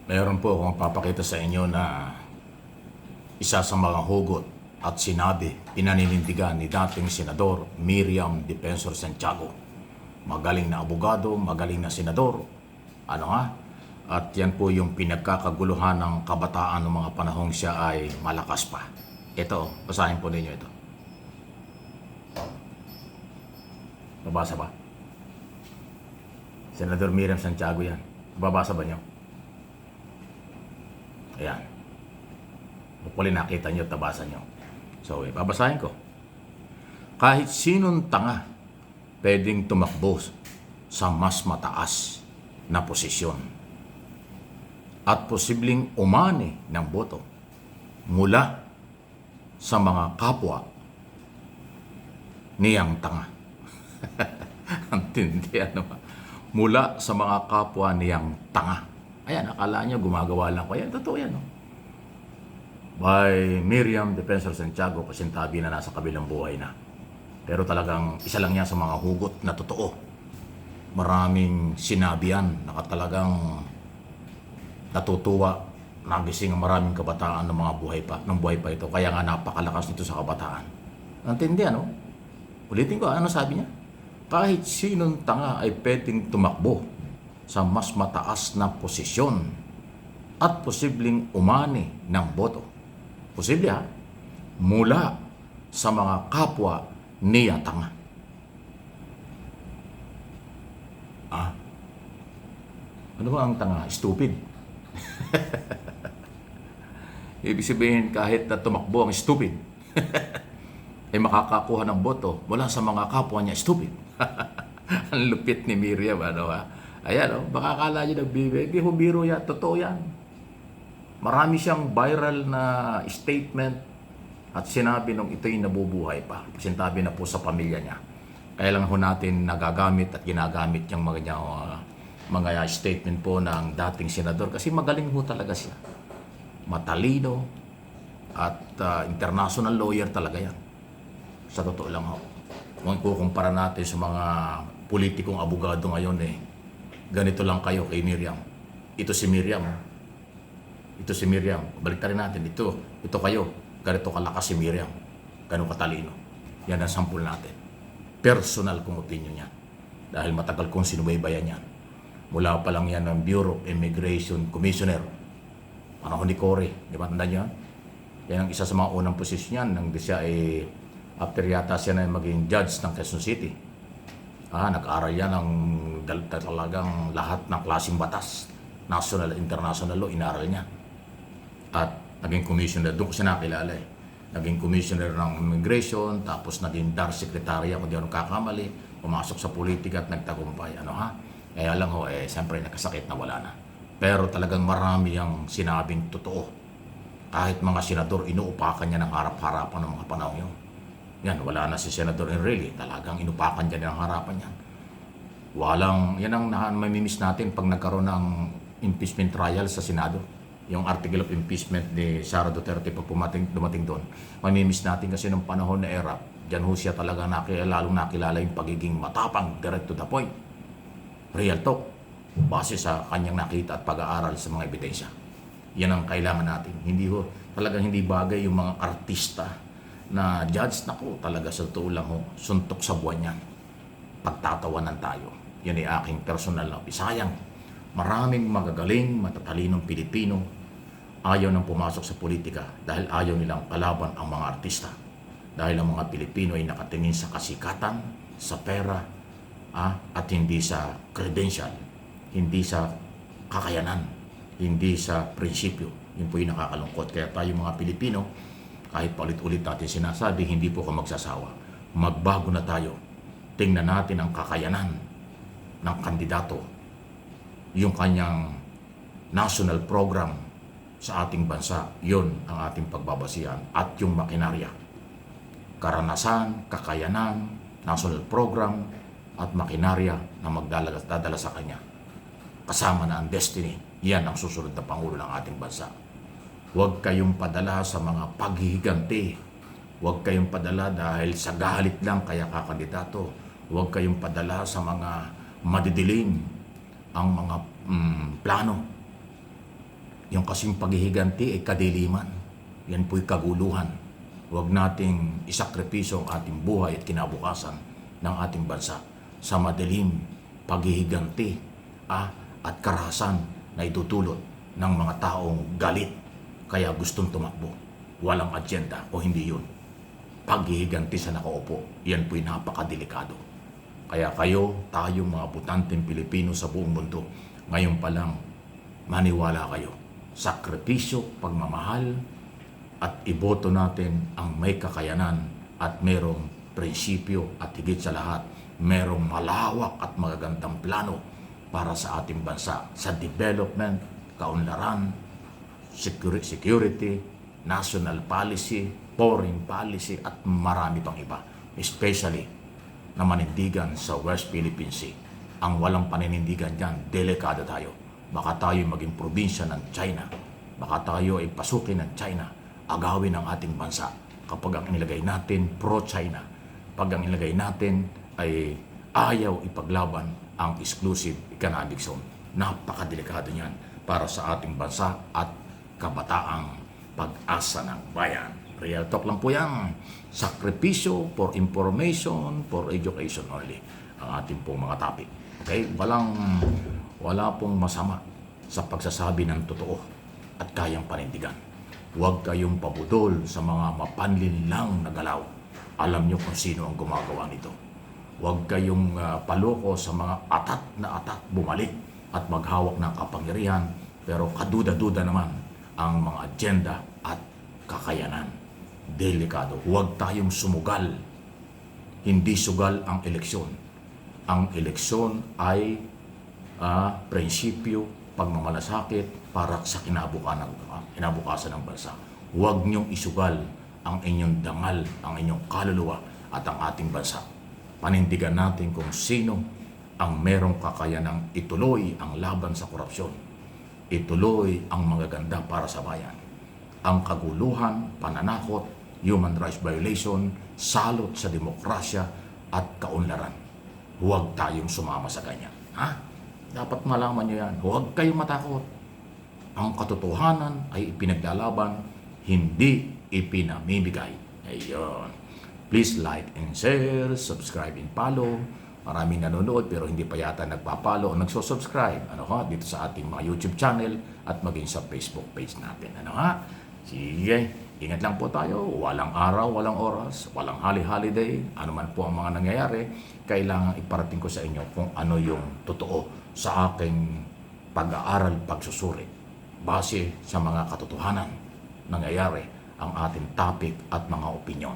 Mayroon po akong papakita sa inyo na isa sa mga hugot at sinabi, pinaninindigan ni dating Senador Miriam Defensor Santiago. Magaling na abogado, magaling na senador. Ano nga? At yan po yung pinagkakaguluhan ng kabataan ng mga panahong siya ay malakas pa. Ito, basahin po ninyo ito. Babasa ba? Senador Miriam Santiago yan. Babasa ba niyo? Ayan. Hopefully nakita nyo, tabasa nyo. So, babasahin ko. Kahit sinong tanga pwedeng tumakbo sa mas mataas na posisyon at posibleng umani ng boto mula sa mga kapwa niyang tanga. Ang tindi, ano ba? Mula sa mga kapwa niyang tanga. Ayan, akala nyo gumagawa lang ko. Ayan, totoo yan. No? By Miriam Defensor Santiago, pasintabi na nasa kabilang buhay na. Pero talagang isa lang yan sa mga hugot na totoo. Maraming sinabi yan, talagang natutuwa, nagising ang maraming kabataan ng mga buhay pa ito. Kaya nga napakalakas nito sa kabataan. Nantindihan, no? Ulitin ko, ano sabi niya? Kahit sinong tanga ay pwedeng tumakbo sa mas mataas na posisyon at posibleng umani ng boto. Posible ha? Mula sa mga kapwa niya tanga. Ah? Ano ba ang tanga? Stupid. Ibig sabihin kahit na tumakbo ang stupid, ay makakakuha ng boto mula sa mga kapwa niya stupid. Ang lupit ni Miriam, ano ha? Ayan, oh, baka akala nyo nagbibig. Hindi ho biro yan. Totoo yan. Marami siyang viral na statement at sinabi nung ito'y nabubuhay pa. Sintabi na po sa pamilya niya. Kaya lang ho natin nagagamit at ginagamit yung mga statement po ng dating senador kasi magaling ho talaga siya. Matalino at international lawyer talaga yan. Sa totoo lang ho. Kung ikukumpara natin sa mga politikong abogado ngayon ganito lang kayo kay Miriam. Ito si Miriam. Ito si Miriam. Baliktarin natin. Ito kayo. Ganito kalakas si Miriam. Ganito katalino. Yan ang sample natin. Personal kong opinion yan. Dahil matagal kong sinubaybayan yan. Mula pa lang yan ng Bureau of Immigration Commissioner. Panahon ni Cory. Di ba tanda niyo? Yan ang isa sa mga unang posisyon yan. Nang siya after yata siya na maging judge ng Quezon City. Nag-aaral yan ng talagang lahat ng klaseng batas. National, international law, inaral niya. At naging commissioner, doon ko siya nakilala Naging commissioner ng immigration, tapos naging DAR secretary kung di ako kakamali, pumasok sa politika at nagtagumpay. Kaya lang ho, siyempre nakasakit na wala na. Pero talagang marami ang sinabing totoo. Kahit mga senador, inuupakan niya ng harap-harapan ng mga panahon yun. Yan, wala na si Senador Enrile. Talagang inupakan dyan ng harapan yan. Yan ang mamimiss natin pag nagkaroon ng impeachment trial sa Senado. Yung article of impeachment ni Sara Duterte pag dumating doon. Mamimiss natin kasi nung panahon na era, dyan ho siya talaga lalong nakilala yung pagiging matapang, direct to the point. Real talk. Base sa kanyang nakita at pag-aaral sa mga ebidensya. Yan ang kailangan natin. Talagang hindi bagay yung mga artista na judge, talaga sa totoo lang suntok sa buwan yan. Pagtatawanan tayo. Yan ay aking personal na sayang. Maraming magagaling, matatalinong Pilipino ayaw nang pumasok sa politika dahil ayaw nilang kalaban ang mga artista. Dahil ang mga Pilipino ay nakatingin sa kasikatan, sa pera, at hindi sa credential, hindi sa kakayanan, hindi sa prinsipyo. Yun po yung nakakalungkot. Kaya tayo mga Pilipino, kahit paulit-ulit natin sinasabi, hindi po ako magsasawa. Magbago na tayo. Tingnan natin ang kakayanan ng kandidato. Yung kanyang national program sa ating bansa, yun ang ating pagbabasihan. At yung makinarya. Karanasan, kakayanan, national program, at makinarya na magdadala sa kanya. Kasama na ang destiny. Yan ang susunod na Pangulo ng ating bansa. Huwag kayong padala sa mga paghihiganti. Huwag kayong padala dahil sa galit lang kaya kakandidato. Huwag kayong padala sa mga madidilim ang mga plano. Yung kasing paghihiganti ay kadiliman. Yan po'y kaguluhan. Huwag nating isakripisyo ang ating buhay at kinabukasan ng ating bansa sa madilim paghihiganti at karahasan na itutulot ng mga taong galit kaya gustong tumakbo. Walang agenda o hindi yun. Paghihiganti sa nakaupo, yan po'y napakadelikado. Kaya kayo, tayong mga butanteng Pilipino sa buong mundo, ngayon pa lang, maniwala kayo. Sakripisyo, pagmamahal, at iboto natin ang may kakayanan at merong prinsipyo at higit sa lahat, merong malawak at magagandang plano para sa ating bansa, sa development, kaunlaran, security, national policy, foreign policy, at marami pang iba. Especially na manindigan sa West Philippine Sea. Ang walang paninindigan dyan, delikado tayo. Baka tayo maging probinsya ng China. Baka tayo ay pasukin ng China, agawin ang ating bansa kapag ang inilagay natin pro-China. Pag ang inilagay natin ay ayaw ipaglaban ang exclusive economic zone. Napakadelikado niyan para sa ating bansa at kabataang pag-asa ng bayan. Real talk lang po yan. Sakripisyo for information, for education only. Ang ating pong mga topic. Okay? Wala pong masama sa pagsasabi ng totoo at kayang panindigan. Huwag kayong pabudol sa mga mapanlinlang na galaw. Alam nyo kung sino ang gumagawa nito. Huwag kayong paloko sa mga atat bumalik at maghawak ng kapangyarihan, pero kaduda-duda naman ang mga agenda at kakayanan. Delikado. Huwag tayong sumugal. Hindi sugal ang eleksyon. Ang eleksyon ay prinsipyo, pagmamalasakit para sa kinabukasan ng bansa. Huwag niyong isugal ang inyong dangal, ang inyong kaluluwa at ang ating bansa. Panindigan natin kung sino ang merong kakayanang ituloy ang laban sa korupsyon. Ituloy ang magaganda para sa bayan. Ang kaguluhan, pananakot, human rights violation, salot sa demokrasya at kaunlaran. Huwag tayong sumama sa ganyan. Dapat malaman nyo yan. Huwag kayong matakot. Ang katotohanan ay ipinaglalaban, hindi ipinamimigay. Ayun. Please like and share, subscribe and follow. Maraming nanonood pero hindi pa yata nagpa-follow o nagsusubscribe. Dito sa ating mga YouTube channel at maging sa Facebook page natin. Sige. Ingat lang po tayo, walang araw, walang oras, walang holiday, ano man po ang mga nangyayari, kailangan iparating ko sa inyo kung ano yung totoo sa aking pag-aaral, pagsusuri, base sa mga katotohanan nangyayari ang ating topic at mga opinyon.